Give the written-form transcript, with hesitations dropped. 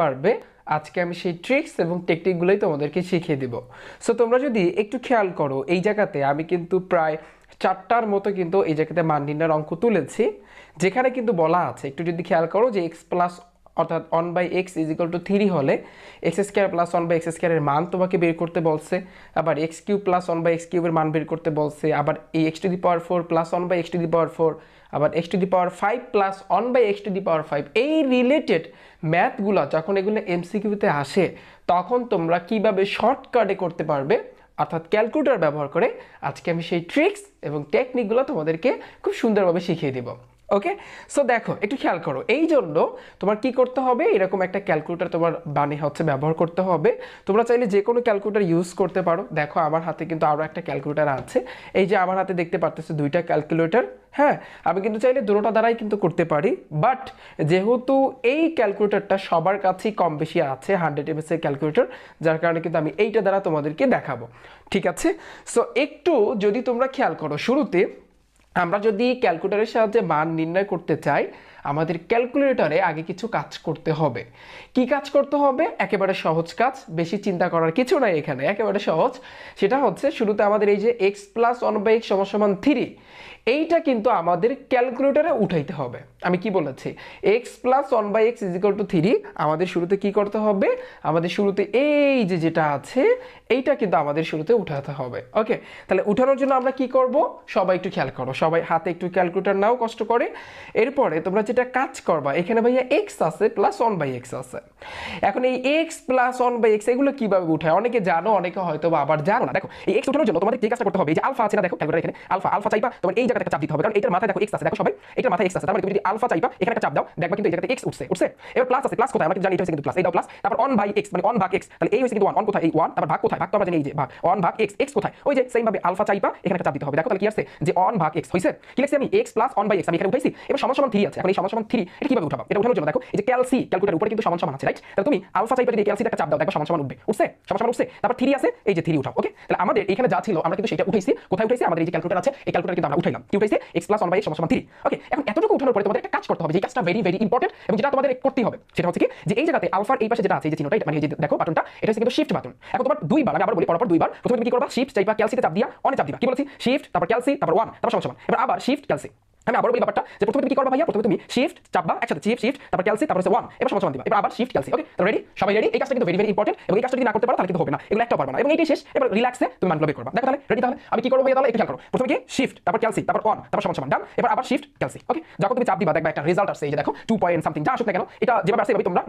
পারবে আজকে আমি সেই ট্রিক্স এবং টেকনিকগুলোই তোমাদেরকে শিখিয়ে দিব। সো তোমরা যদি একটু খেয়াল করো, এই জায়গাতে আমি কিন্তু প্রায় 4টার মতো কিন্তু এই জায়গাতে মান নির্ণয়ের অঙ্ক তুলেছি, যেখানে কিন্তু বলা আছে, একটু যদি খেয়াল করো, যে এক্স প্লাস অর্থাৎ 1/x = 3 হলে x² + 1/x² এর মান তোমাকে বের করতে বলছে, আবার x³ + 1/x³ এর মান বের করতে বলছে, আবার এই x⁴ + 1/x⁴, আবার x⁵ + 1/x⁵। এই রিলেটেড ম্যাথগুলো যখন এগুলো এমসিকিউতে আসে, তখন তোমরা কিভাবে শর্টকাটে করতে পারবে অর্থাৎ ক্যালকুলেটর ব্যবহার করে, আজকে আমি সেই ট্রিক্স এবং টেকনিকগুলো তোমাদেরকে খুব সুন্দরভাবে শিখিয়ে দেব। ওকে, সো দেখো একটু খেয়াল করো, এই জন্য তোমার কি করতে হবে, এরকম একটা ক্যালকুলেটর তোমার ব্যবহার করতে হবে। তোমরা চাইলে যে কোনো ক্যালকুলেটর ইউজ করতে পারো। দেখো আমার হাতে কিন্তু আরও একটা ক্যালকুলেটর আছে, এই যে আমার হাতে দেখতে পারতেছো 2টা ক্যালকুলেটর। হ্যাঁ, আমি কিন্তু চাইলে দুটোটা দ্বারাই কিন্তু করতে পারি, বাট যেহেতু এই ক্যালকুলেটরটা সবার কাছেই কম বেশি আছে, 100 mAh এর ক্যালকুলেটর, যার কারণে কিন্তু আমি এইটা দ্বারা তোমাদেরকে দেখাবো। ঠিক আছে, সো একটু যদি তোমরা খেয়াল করো, শুরুতে আমরা যদি ক্যালকুলেটরের সাহায্যে মান নির্ণয় করতে চাই, আমাদের ক্যালকুলেটরে আগে কিছু কাজ করতে হবে। কি কাজ করতে হবে? একেবারে সহজ কাজ, বেশি চিন্তা করার কিছু নাই এখানে, একেবারে সহজ। সেটা হচ্ছে শুরুতে আমাদের এই যে x + 1/x = 3, এইটা কিন্তু আমাদের ক্যালকুলেটরে উঠাইতে হবে। আমি কি বলেছি, x + 1/x = 3, আমাদের শুরুতে কি করতে হবে, আমাদের শুরুতে এই যে যেটা আছে এইটা কিন্তু আমাদের শুরুতে উঠাতে হবে। ওকে, তাহলে উঠানোর জন্য আমরা কি করব, সবাই একটু খেয়াল করো, সবাই হাতে একটু ক্যালকুলেটর নাও কষ্ট করে। এরপরে তোমরা যেটা কাজ করবা, এখানে ভাইয়া x আছে প্লাস 1/x আছে। এখন এই x + 1/x এগুলো কিভাবে উঠায়, অনেকে জানো, অনেকে হয়তো বা আবার জানো না। দেখো এই x উঠানোর জন্য তোমাদের যে কাজটা করতে হবে, এই যে আলফা আছে না, দেখো ক্যালকুলেটর এখানে আলফা চাইবা, তোমার এই জায়গাতে একটা চাপ দিতে হবে, কারণ এটার মাথায় দেখো x আছে, দেখো সবাই এটার মাথায় x আছে, তার মানে তুমি যদি আলফা চাইবা এখানে একটা চাপ দাও, দেখবা কিন্তু এই জায়গাতে x উঠছে। এবার প্লাস আছে, প্লাস কোথায় আমরা কিন্তু জানি, এটা হচ্ছে কিন্তু প্লাস, এই দাও প্লাস, তারপর 1/x মানে 1/x, তাহলে এই হচ্ছে কিন্তু 1 কোথায়, এই 1, তারপর ভাগ কোথায়, ভাগ তো আমরা জানি এই যে ভাগ 1/x, x কোথায়, ওই যে সেম ভাবে আলফা চাইবা এখানে একটা চাপ দিতে হবে। দেখো তাহলে কি আসছে, যে 1/x হইছে, কি লিখছি আমি, x + 1/x আমি এখানে উঠাইছি। এবার সমান সমান 3 আছে, এখন এই সমান সমান 3 এটা কিভাবে উঠাবো, এটা উঠানোর জন্য দেখো এই যে ক্যালকুলেটর উপরে কিন্তু সমান সমান আছে, রাইট? তাহলে তুমি আলফা চাইবা, যদি ক্যালসিতে একটা চাপ দাও, দেখো সমান সমান উঠবে, উঠছে, সমান সমান উঠছে, তারপর 3 আছে, এই যে 3 উঠাও। ওকে, তাহলে আমাদের এখানে যা ছিল আমরা কিন্তু সেটা উঠাইছি। কোথায় উঠাইছি, আমাদের এই যে ক্যালকুলেটর আছে, এই ক্যালকুলেটর কিন্তু আমরা উঠাইলাম, কি উঠাইছি, x + 1/x = 3। ওকে, এখন এতটুকু উঠানোর পরে তোমাদের একটা কাজ করতে হবে, যে কাজটা ভেরি ভেরি ইম্পর্টেন্ট এবং যেটা তোমাদের করতেই হবে, সেটা হচ্ছে কি, যে এই জায়গাতে আলফার এই পাশে যেটা আছে, এই যে চিহ্নটা, মানে এই যে দেখো বাটনটা, এটা হচ্ছে কিন্তু শিফট বাটন। এখন তোমার দুইবার, আমি আবার বলি পরপর দুইবার, প্রথমে তুমি কি করবা, শিফট চাইবা, ক্যালসিতে চাপ দিয়া অনে চাপ দিবা, কি বলছি, শিফট তারপর ক্যালসি তারপর 1 তারপর সমান সমান, এবার আবার শিফট ক্যালসি। আমি আবার বলি ব্যাপারটা, যে প্রথমে তুমি কি করবা ভাইয়া, প্রথমে তুমি শিফট চাপবা একসাথে, শিফট তারপর ক্যালসি তারপর হচ্ছে 1, এবার সমান সমান দিবা, এবার আবার শিফট ক্যালসি। ওকে, তো রেডি, সবাই রেডি? এই কাজটা কিন্তু ভেরি ভেরি ইম্পর্টেন্ট, এবং এই কাজটা যদি না করতে পারো তাহলে কিন্তু হবে না, এগুলো একটাও পারবে না, এবং এইটাই শেষ। এবার রিল্যাক্সে তুমি মানগুলো বের করবা। দেখো তাহলে রেডি, তাহলে আমি কি করব ভাইয়া, তাহলে একটু খেয়াল করো, প্রথমে কি শিফট তারপর ক্যালসি তারপর 1 তারপর সমান সমান, ডান, এবার আবার শিফট ক্যালসি। ওকে, যখন তুমি চাপ দিবা দেখবা একটা রেজাল্ট আসছে, এই যে দেখো 2 পয়েন্ট সামথিং যা আসুক না কেন, এটা যেভাবে আসছে এভাবেই তোমরা